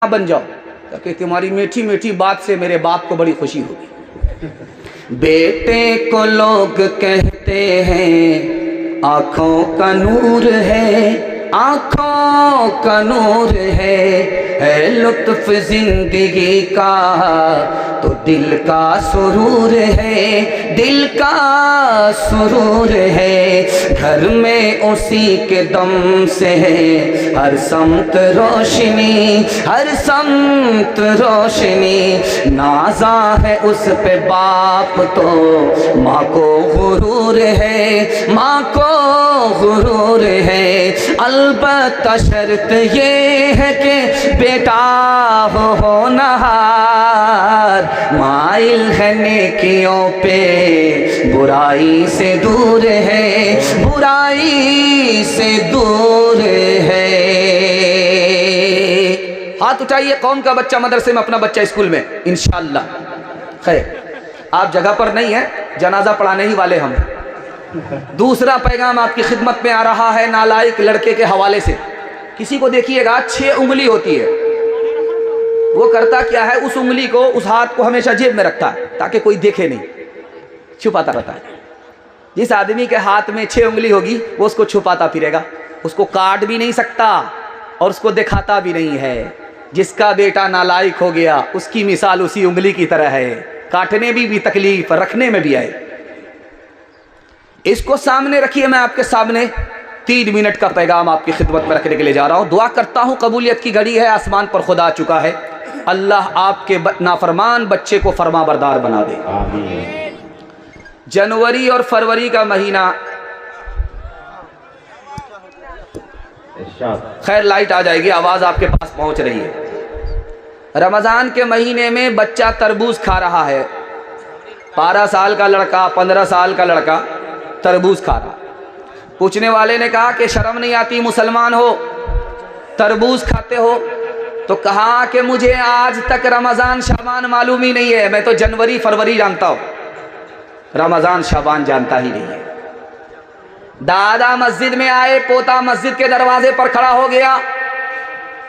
बन जाओ ताकि तुम्हारी मीठी मीठी बात से मेरे बाप को बड़ी खुशी होगी। बेटे को लोग कहते हैं आँखों का नूर है, आँखों का नूर है लुत्फ जिंदगी का तो दिल का सुरूर है, दिल का सुरूर है। घर में उसी के दम से है हर समत रोशनी, हर समत रोशनी। नाजा है उस पे बाप तो माँ को गुरूर है, माँ को गुरूर है। अलबत्ता शर्त ये है कि बेटा हो होनहार, माइल है नेकियों पे बुराई से दूर है, बुराई से दूर है। हाथ उठाइए कौन का बच्चा मदरसे में, अपना बच्चा स्कूल में इंशाअल्लाह। खैर आप जगह पर नहीं है, जनाजा पढ़ाने ही वाले हम। दूसरा पैगाम आपकी खिदमत में आ रहा है नालायक लड़के के हवाले से। किसी को देखिएगा 6 उंगली होती है, वो करता क्या है, उस उंगली को, उस हाथ को हमेशा जेब में रखता है ताकि कोई देखे नहीं, छुपाता रहता है। जिस आदमी के हाथ में 6 उंगली होगी वो उसको छुपाता फिरेगा, उसको काट भी नहीं सकता और उसको दिखाता भी नहीं है। जिसका बेटा नालायक हो गया उसकी मिसाल उसी उंगली की तरह है, काटने भी तकलीफ, रखने में भी आए। इसको सामने रखिए, मैं आपके सामने 3 मिनट का पैगाम आपकी खिदमत में रखने के लिए जा रहा हूं। दुआ करता हूं कबूलियत की घड़ी है, आसमान पर खुदा आ चुका है। अल्लाह आपके नाफरमान बच्चे को फरमा बरदार बना दे। आमीन। जनवरी और फरवरी का महीना, खैर लाइट आ जाएगी, आवाज आपके पास पहुंच रही है। रमजान के महीने में बच्चा तरबूज खा रहा है, 12 साल का लड़का, 15 साल का लड़का तरबूज खा रहा। पूछने वाले ने कहा कि शर्म नहीं आती, मुसलमान हो, तरबूज खाते हो? तो कहा कि मुझे आज तक रमजान शाबान मालूम ही नहीं है, मैं तो जनवरी फरवरी जानता हूं, रमजान शाबान जानता ही नहीं है। दादा मस्जिद में आए, पोता मस्जिद के दरवाजे पर खड़ा हो गया,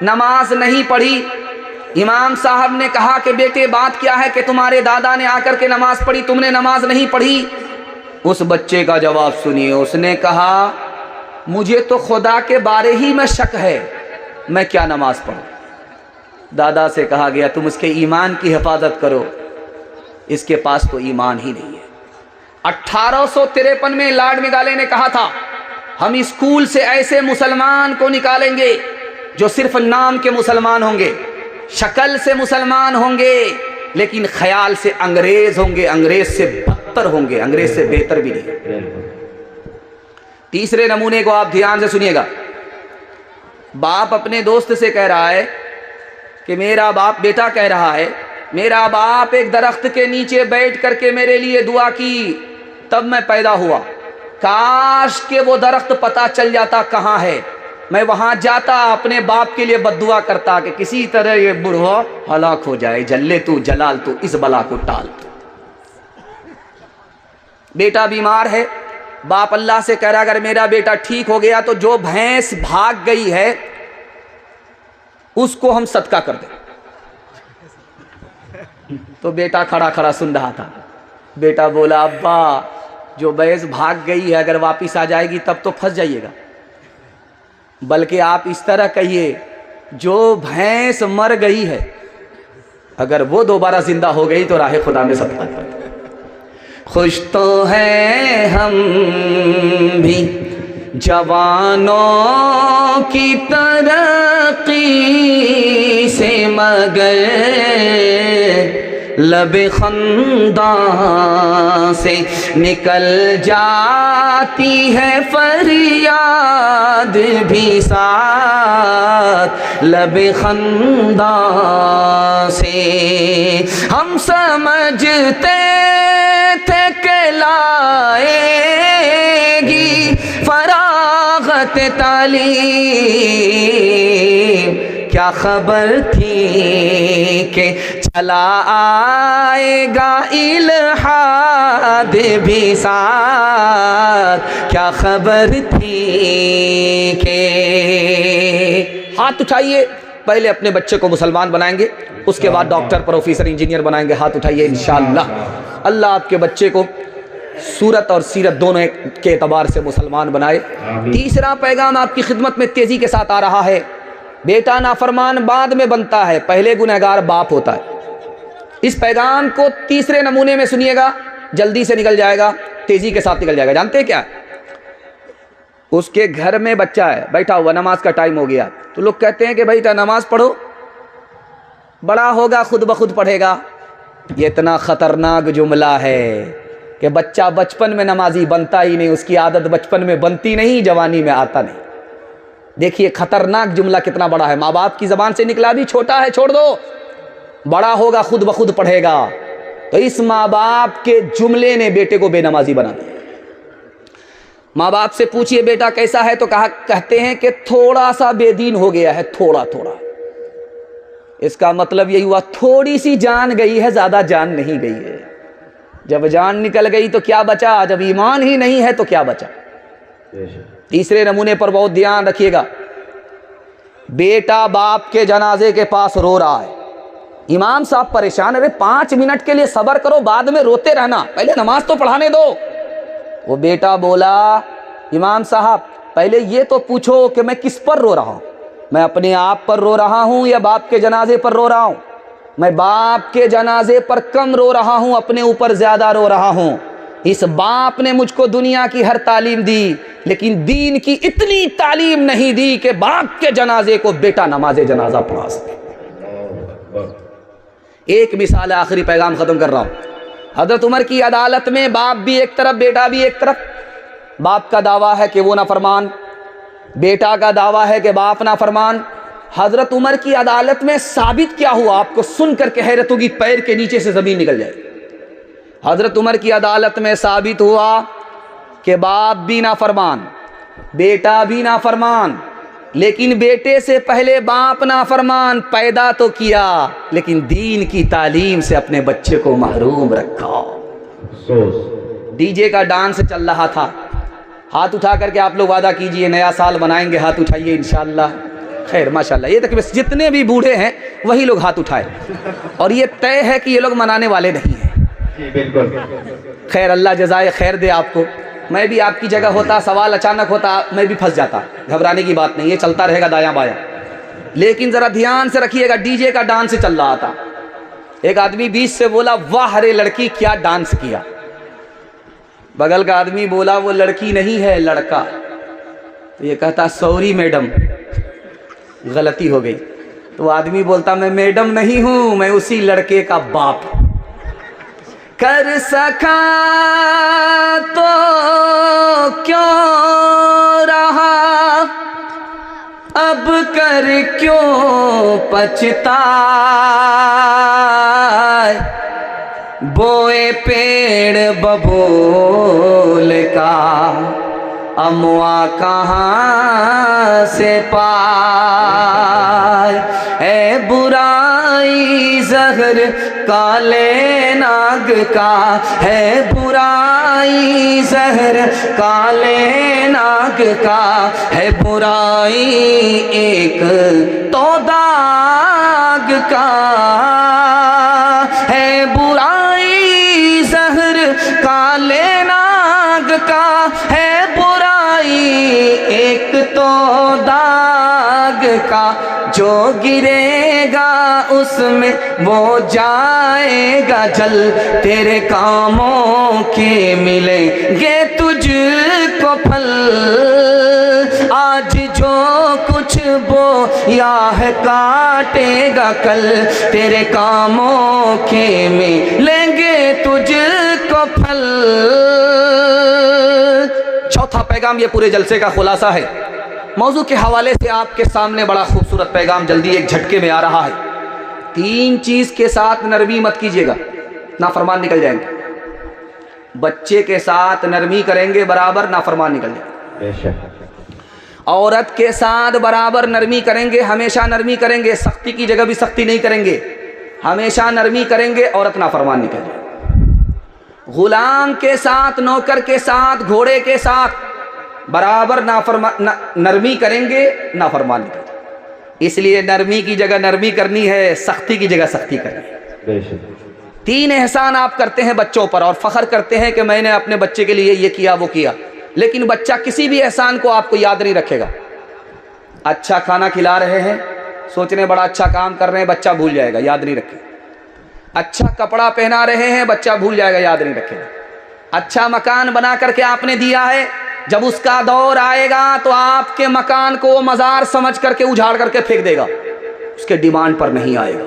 नमाज नहीं पढ़ी। इमाम साहब ने कहा कि बेटे बात क्या है कि तुम्हारे दादा ने आकर के नमाज पढ़ी, तुमने नमाज नहीं पढ़ी? उस बच्चे का जवाब सुनिए, उसने कहा मुझे तो खुदा के बारे ही में शक है, मैं क्या नमाज पढ़ूं? दादा से कहा गया तुम इसके ईमान की हिफाजत करो, इसके पास तो ईमान ही नहीं है। 1853 में लॉर्ड मेगाले ने कहा था हम स्कूल से ऐसे मुसलमान को निकालेंगे जो सिर्फ नाम के मुसलमान होंगे, शक्ल से मुसलमान होंगे लेकिन ख्याल से अंग्रेज होंगे, अंग्रेज से बदतर होंगे, अंग्रेज से बेहतर भी नहीं। तीसरे नमूने को आप ध्यान से सुनिएगा। बाप अपने दोस्त से कह रहा है कि मेरा बाप, बेटा कह रहा है मेरा बाप एक दरख्त के नीचे बैठ करके मेरे लिए दुआ की तब मैं पैदा हुआ, काश के वो दरख्त पता चल जाता कहाँ है, मैं वहां जाता, अपने बाप के लिए बद्दुआ करता कि किसी तरह ये बुढ़वा हलाक हो जाए, जल्ले तू जलाल तू इस बला को टाल। बेटा बीमार है, बाप अल्लाह से कह रहा अगर मेरा बेटा ठीक हो गया तो जो भैंस भाग गई है उसको हम सदका कर दें। तो बेटा खड़ा खड़ा सुन रहा था। बेटा बोला अब्बा जो भैंस भाग गई है अगर वापिस आ जाएगी तब तो फंस जाइएगा, बल्कि आप इस तरह कहिए जो भैंस मर गई है अगर वो दोबारा जिंदा हो गई तो राह खुदा में सदका कर। खुश तो है हम भी जवानों की तरक्की से मगर लबे खंदा से निकल जाती है फरियाद भी साथ लबे खंदा से। हम समझते थे कि लाएगी फरागत तालीम, क्या खबर थी कि चला आएगा इल्हाद भी साथ, क्या खबर थी कि। हाथ उठाइए पहले अपने बच्चे को मुसलमान बनाएंगे, उसके बाद डॉक्टर, प्रोफेसर, इंजीनियर बनाएंगे। हाथ उठाइए इंशाअल्लाह। अल्लाह आपके बच्चे को सूरत और सीरत दोनों के एतबार से मुसलमान बनाए। तीसरा पैगाम आपकी खिदमत में तेजी के साथ आ रहा है। बेटा नाफरमान बाद में बनता है, पहले गुनहगार बाप होता है। इस पैगाम को तीसरे नमूने में सुनिएगा, जल्दी से निकल जाएगा, तेजी के साथ निकल जाएगा। जानते हैं क्या? उसके घर में बच्चा है, बैठा हुआ, नमाज का टाइम हो गया, तो लोग कहते हैं कि बेटा नमाज पढ़ो, बड़ा होगा खुद ब खुद पढ़ेगा। ये इतना खतरनाक जुमला है कि बच्चा बचपन में नमाजी बनता ही नहीं, उसकी आदत बचपन में बनती नहीं, जवानी में आता नहीं। देखिए खतरनाक जुमला कितना बड़ा है, माँ बाप की जबान से निकला, भी छोटा है छोड़ दो, बड़ा होगा खुद ब खुद पढ़ेगा। तो इस माँ बाप के जुमले ने बेटे को बेनमाजी बना दिया। माँ बाप से पूछिए बेटा कैसा है, तो कहते हैं कि थोड़ा सा बेदीन हो गया है, थोड़ा थोड़ा। इसका मतलब यही हुआ थोड़ी सी जान गई है, ज्यादा जान नहीं गई है। जब जान निकल गई तो क्या बचा, जब ईमान ही नहीं है तो क्या बचा। तीसरे नमूने पर बहुत ध्यान रखिएगा। बेटा बाप के जनाजे के पास रो रहा है, इमाम साहब परेशान, अरे 5 मिनट के लिए सब्र करो, बाद में रोते रहना, पहले नमाज तो पढ़ाने दो। वो बेटा बोला इमाम साहब पहले ये तो पूछो कि मैं किस पर रो रहा हूं, मैं अपने आप पर रो रहा हूं या बाप के जनाजे पर रो रहा हूं? मैं बाप के जनाजे पर कम रो रहा हूं, अपने ऊपर ज्यादा रो रहा हूं। इस बाप ने मुझको दुनिया की हर तालीम दी, लेकिन दीन की इतनी तालीम नहीं दी कि बाप के जनाजे को बेटा नमाजे जनाजा पढ़ा सके। एक मिसाल, आखिरी पैगाम खत्म कर रहा हूं। हजरत उमर की अदालत में बाप भी एक तरफ, बेटा भी एक तरफ। बाप का दावा है कि वो नाफरमान, बेटा का दावा है कि बाप नाफरमान। हजरत उमर की अदालत में साबित क्या हुआ, आपको सुनकर के हैरत होगी, पैर के नीचे से जमीन निकल जाए। हजरत उमर की अदालत में साबित हुआ कि बाप भी नाफरमान, बेटा भी नाफरमान, लेकिन बेटे से पहले बाप नाफरमान पैदा तो किया, लेकिन दीन की तालीम से अपने बच्चे को महरूम रखा। डीजे का डांस चल रहा था, हाथ उठा करके आप लोग वादा कीजिए नया साल बनाएंगे, हाथ उठाइए इंशाअल्लाह। खैर माशाअल्लाह, ये तक बस जितने भी बूढ़े हैं वही लोग हाथ उठाए, और ये तय है कि ये लोग मनाने वाले नहीं हैं। खैर अल्लाह जज़ाए खैर दे आपको। मैं भी आपकी जगह होता, सवाल अचानक होता, मैं भी फंस जाता। घबराने की बात नहीं है, चलता रहेगा दायां बायां। लेकिन जरा ध्यान से रखिएगा, डीजे का डांस चल रहा था। एक आदमी बीच से बोला वाह रे लड़की क्या डांस किया। बगल का आदमी बोला वो लड़की नहीं है लड़का। तो ये कहता सॉरी मैडम, गलती हो गई। तो आदमी बोलता मैं मैडम नहीं हूं, मैं उसी लड़के का बाप। कर सका तो क्यों रहा, अब कर क्यों पछताए। बोए पेड़ बबूल का, अमुआ कहाँ से पाए। है बुराई जहर काले नाग का, है बुराई जहर काले नाग का, है बुराई एक तो दाग का। है बुराई जहर काले नाग का, है बुराई एक तो दाग का। जो गिरेगा उसमें वो जाएगा जल, तेरे कामों के मिलेंगे तुझको फल। आज जो कुछ बोया है काटेगा कल, तेरे कामों के मिलेंगे तुझको फल। चौथा पैगाम ये पूरे जलसे का खुलासा है। मौजू के हवाले से आपके सामने बड़ा खूबसूरत पैगाम जल्दी एक झटके में आ रहा है। 3 चीज के साथ नरमी मत कीजिएगा, नाफरमान निकल जाएंगे। बच्चे के साथ नरमी करेंगे बराबर नाफरमान निकल जाएंगे। औरत के साथ बराबर नरमी करेंगे, हमेशा नरमी करेंगे, सख्ती की जगह भी सख्ती नहीं करेंगे, हमेशा नरमी करेंगे, औरत नाफरमान निकल जाएगी। गुलाम के साथ, नौकर के साथ, घोड़े के साथ बराबर नरमी करेंगे, नाफरमान निकल जाएगी। इसलिए नरमी की जगह नरमी करनी है, सख्ती की जगह सख्ती करनी है। 3 एहसान आप करते हैं बच्चों पर और फख्र करते हैं कि मैंने अपने बच्चे के लिए ये किया वो किया, लेकिन बच्चा किसी भी एहसान को आपको याद नहीं रखेगा। अच्छा खाना खिला रहे हैं, सोचने बड़ा अच्छा काम कर रहे हैं, बच्चा भूल जाएगा, याद नहीं रखेगा। अच्छा कपड़ा पहना रहे हैं, बच्चा भूल जाएगा, याद नहीं रखेगा। अच्छा मकान बना करके आपने दिया है, जब उसका दौर आएगा तो आपके मकान को मजार समझ करके उजाड़ करके फेंक देगा, उसके डिमांड पर नहीं आएगा।